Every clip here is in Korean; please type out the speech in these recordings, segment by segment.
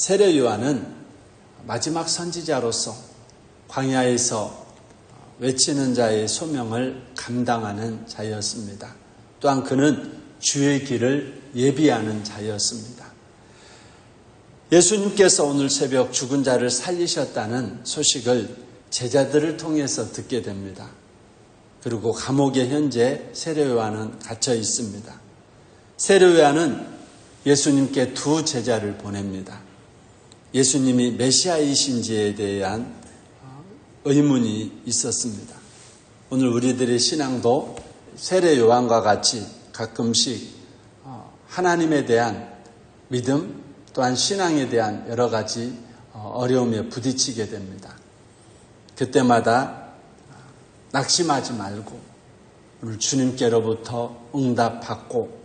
세례 요한은 마지막 선지자로서 광야에서 외치는 자의 소명을 감당하는 자였습니다. 또한 그는 주의 길을 예비하는 자였습니다. 예수님께서 오늘 새벽 죽은 자를 살리셨다는 소식을 제자들을 통해서 듣게 됩니다. 그리고 감옥에 현재 세례 요한은 갇혀 있습니다. 세례 요한은 예수님께 두 제자를 보냅니다. 예수님이 메시아이신지에 대한 의문이 있었습니다. 오늘 우리들의 신앙도 세례 요한과 같이 가끔씩 하나님에 대한 믿음 또한 신앙에 대한 여러 가지 어려움에 부딪히게 됩니다. 그때마다 낙심하지 말고 오늘 주님께로부터 응답받고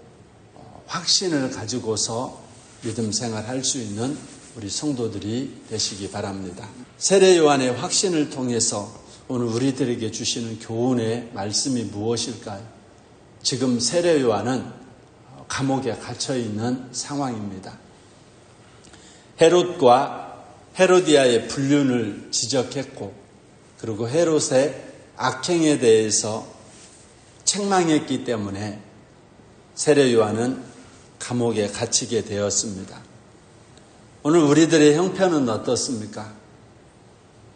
확신을 가지고서 믿음 생활할 수 있는 우리 성도들이 되시기 바랍니다. 세례 요한의 확신을 통해서 오늘 우리들에게 주시는 교훈의 말씀이 무엇일까요? 지금 세례 요한은 감옥에 갇혀 있는 상황입니다. 헤롯과 헤로디아의 불륜을 지적했고 그리고 헤롯의 악행에 대해서 책망했기 때문에 세례 요한은 감옥에 갇히게 되었습니다. 오늘 우리들의 형편은 어떻습니까?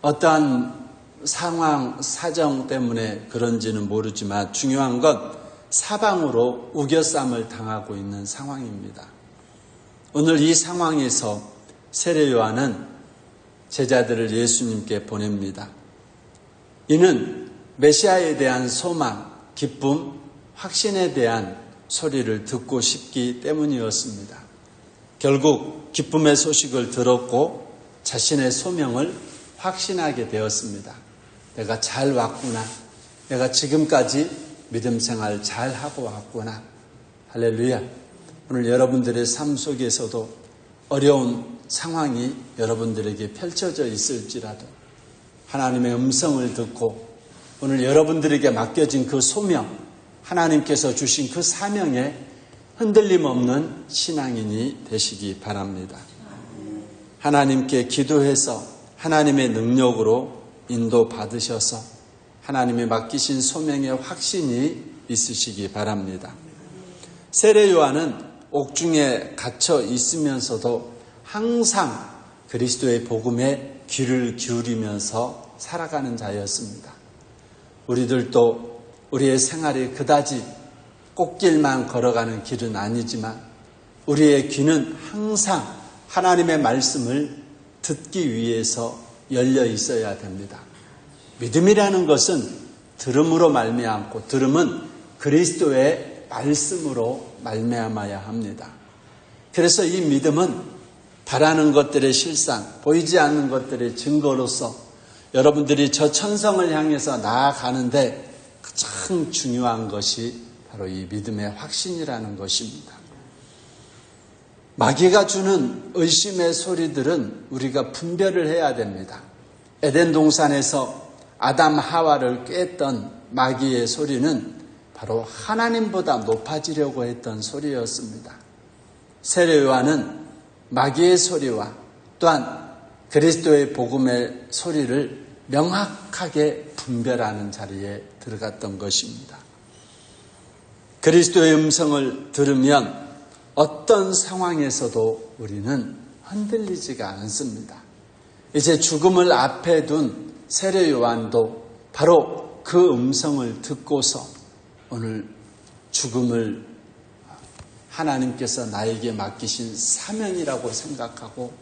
어떠한 상황, 사정 때문에 그런지는 모르지만 중요한 건 사방으로 우겨쌈을 당하고 있는 상황입니다. 오늘 이 상황에서 세례 요한은 제자들을 예수님께 보냅니다. 이는 메시아에 대한 소망, 기쁨, 확신에 대한 소리를 듣고 싶기 때문이었습니다. 결국 기쁨의 소식을 들었고 자신의 소명을 확신하게 되었습니다. 내가 잘 왔구나. 내가 지금까지 믿음 생활 잘 하고 왔구나. 할렐루야. 오늘 여러분들의 삶 속에서도 어려운 상황이 여러분들에게 펼쳐져 있을지라도 하나님의 음성을 듣고 오늘 여러분들에게 맡겨진 그 소명, 하나님께서 주신 그 사명에 흔들림 없는 신앙인이 되시기 바랍니다. 하나님께 기도해서 하나님의 능력으로 인도받으셔서 하나님의 맡기신 소명의 확신이 있으시기 바랍니다. 세례 요한은 옥중에 갇혀 있으면서도 항상 그리스도의 복음에 귀를 기울이면서 살아가는 자였습니다. 우리들도 우리의 생활이 그다지 꽃길만 걸어가는 길은 아니지만 우리의 귀는 항상 하나님의 말씀을 듣기 위해서 열려 있어야 됩니다. 믿음이라는 것은 들음으로 말미암고 들음은 그리스도의 말씀으로 말미암아야 합니다. 그래서 이 믿음은 바라는 것들의 실상, 보이지 않는 것들의 증거로서 여러분들이 저 천성을 향해서 나아가는데 가장 중요한 것이 바로 이 믿음의 확신이라는 것입니다. 마귀가 주는 의심의 소리들은 우리가 분별을 해야 됩니다. 에덴 동산에서 아담 하와를 꾀했던 마귀의 소리는 바로 하나님보다 높아지려고 했던 소리였습니다. 세례 요한은 마귀의 소리와 또한 그리스도의 복음의 소리를 명확하게 분별하는 자리에 들어갔던 것입니다. 그리스도의 음성을 들으면 어떤 상황에서도 우리는 흔들리지가 않습니다. 이제 죽음을 앞에 둔 세례 요한도 바로 그 음성을 듣고서 오늘 죽음을 하나님께서 나에게 맡기신 사명이라고 생각하고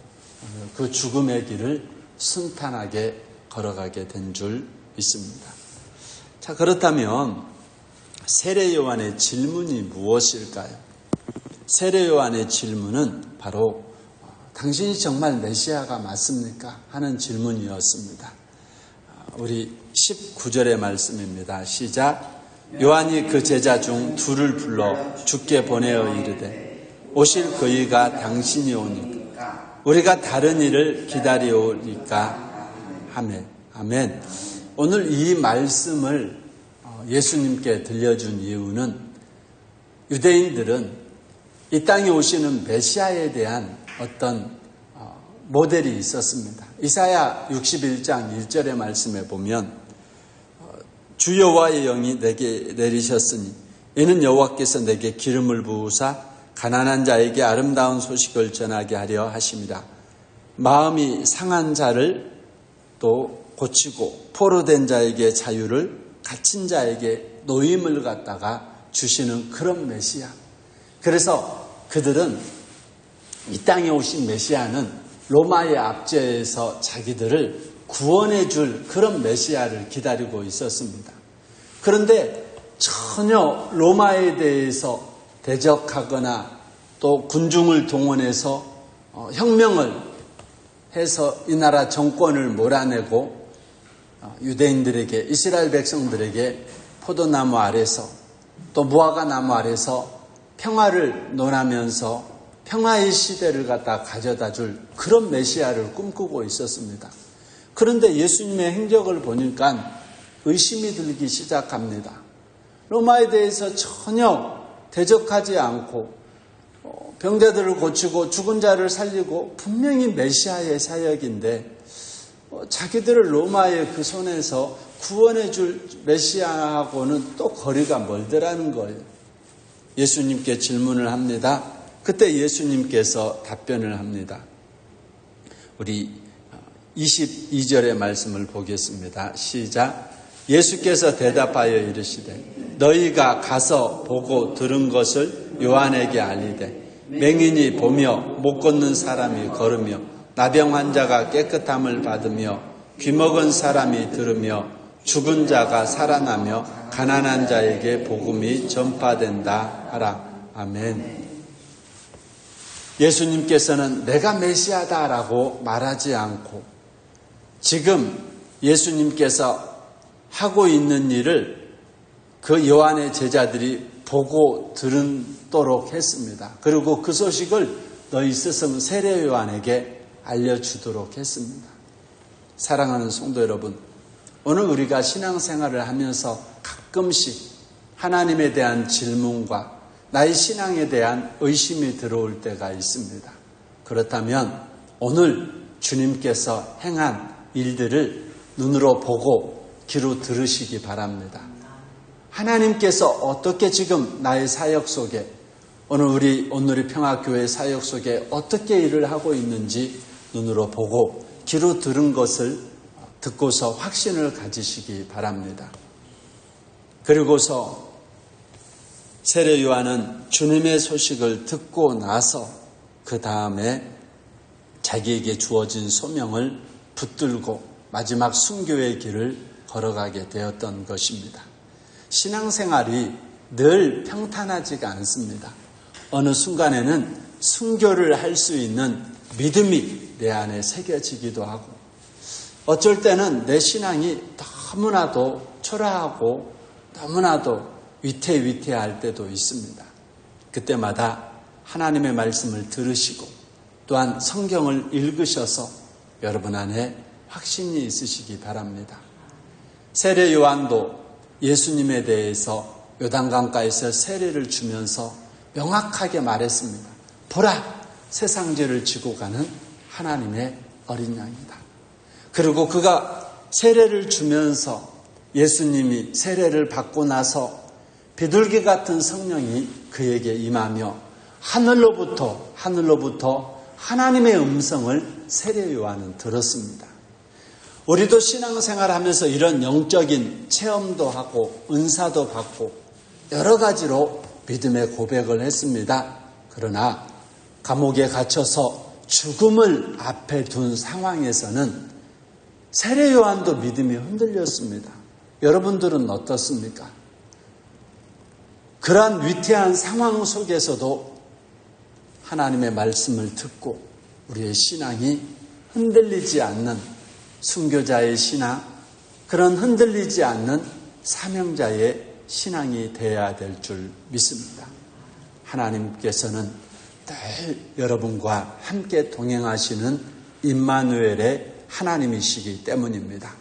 그 죽음의 길을 순탄하게 걸어가게 된 줄 믿습니다. 자, 그렇다면 세례 요한의 질문이 무엇일까요? 세례 요한의 질문은 바로 당신이 정말 메시아가 맞습니까? 하는 질문이었습니다. 우리 19절의 말씀입니다. 시작. 요한이 그 제자 중 둘을 불러 주께 보내어 이르되 오실 그이가 당신이 오니까 우리가 다른 일을 기다리오리까 하매. 아멘. 오늘 이 말씀을 예수님께 들려준 이유는 유대인들은 이 땅에 오시는 메시아에 대한 어떤 모델이 있었습니다. 이사야 61장 1절의 말씀에 보면 주 여호와의 영이 내게 내리셨으니 이는 여호와께서 내게 기름을 부으사 가난한 자에게 아름다운 소식을 전하게 하려 하심이라. 마음이 상한 자를 또 고치고 포로된 자에게 자유를, 갇힌 자에게 노임을 갖다가 주시는 그런 메시아. 그래서 그들은 이 땅에 오신 메시아는 로마의 압제에서 자기들을 구원해 줄 그런 메시아를 기다리고 있었습니다. 그런데 전혀 로마에 대해서 대적하거나 또 군중을 동원해서 혁명을 해서 이 나라 정권을 몰아내고 유대인들에게, 이스라엘 백성들에게 포도나무 아래서 또 무화과 나무 아래서 평화를 논하면서 평화의 시대를 갖다 가져다 줄 그런 메시아를 꿈꾸고 있었습니다. 그런데 예수님의 행적을 보니까 의심이 들기 시작합니다. 로마에 대해서 전혀 대적하지 않고 병자들을 고치고 죽은 자를 살리고 분명히 메시아의 사역인데 자기들을 로마의 그 손에서 구원해 줄 메시아하고는 또 거리가 멀더라는 거예요. 예수님께 질문을 합니다. 그때 예수님께서 답변을 합니다. 우리 22절의 말씀을 보겠습니다. 시작. 예수께서 대답하여 이르시되 너희가 가서 보고 들은 것을 요한에게 알리되 맹인이 보며 못 걷는 사람이 걸으며 나병 환자가 깨끗함을 받으며 귀먹은 사람이 들으며 죽은 자가 살아나며 가난한 자에게 복음이 전파된다 하라. 아멘. 예수님께서는 내가 메시아다라고 말하지 않고 지금 예수님께서 하고 있는 일을 그 요한의 제자들이 보고 들도록 했습니다. 그리고 그 소식을 너희 스승 세례 요한에게 알려주도록 했습니다. 사랑하는 성도 여러분, 오늘 우리가 신앙생활을 하면서 가끔씩 하나님에 대한 질문과 나의 신앙에 대한 의심이 들어올 때가 있습니다. 그렇다면 오늘 주님께서 행한 일들을 눈으로 보고 귀로 들으시기 바랍니다. 하나님께서 어떻게 지금 나의 사역 속에 오늘의 평화교회 사역 속에 어떻게 일을 하고 있는지 눈으로 보고 귀로 들은 것을 듣고서 확신을 가지시기 바랍니다. 그리고서 세례 요한은 주님의 소식을 듣고 나서 그 다음에 자기에게 주어진 소명을 붙들고 마지막 순교의 길을 걸어가게 되었던 것입니다. 신앙생활이 늘 평탄하지가 않습니다. 어느 순간에는 순교를 할 수 있는 믿음이 내 안에 새겨지기도 하고 어쩔 때는 내 신앙이 너무나도 초라하고 너무나도 위태위태할 때도 있습니다. 그때마다 하나님의 말씀을 들으시고 또한 성경을 읽으셔서 여러분 안에 확신이 있으시기 바랍니다. 세례 요한도 예수님에 대해서 요단강가에서 세례를 주면서 명확하게 말했습니다. 보라, 세상 죄를 지고 가는 하나님의 어린 양이다. 그리고 그가 세례를 주면서 예수님이 세례를 받고 나서 비둘기 같은 성령이 그에게 임하며 하늘로부터 하나님의 음성을 세례 요한은 들었습니다. 우리도 신앙생활하면서 이런 영적인 체험도 하고 은사도 받고 여러 가지로 믿음의 고백을 했습니다. 그러나 감옥에 갇혀서 죽음을 앞에 둔 상황에서는 세례 요한도 믿음이 흔들렸습니다. 여러분들은 어떻습니까? 그러한 위태한 상황 속에서도 하나님의 말씀을 듣고 우리의 신앙이 흔들리지 않는 순교자의 신앙, 그런 흔들리지 않는 사명자의 신앙이 되어야 될 줄 믿습니다. 하나님께서는 늘 여러분과 함께 동행하시는 임마누엘의 하나님이시기 때문입니다.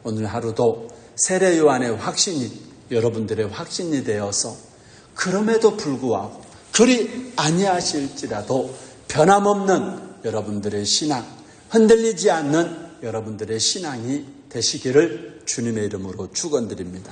오늘 하루도 세례 요한의 확신이 여러분들의 확신이 되어서 그럼에도 불구하고 그리 아니하실지라도 변함없는 여러분들의 신앙, 흔들리지 않는 여러분들의 신앙이 되시기를 주님의 이름으로 축원드립니다.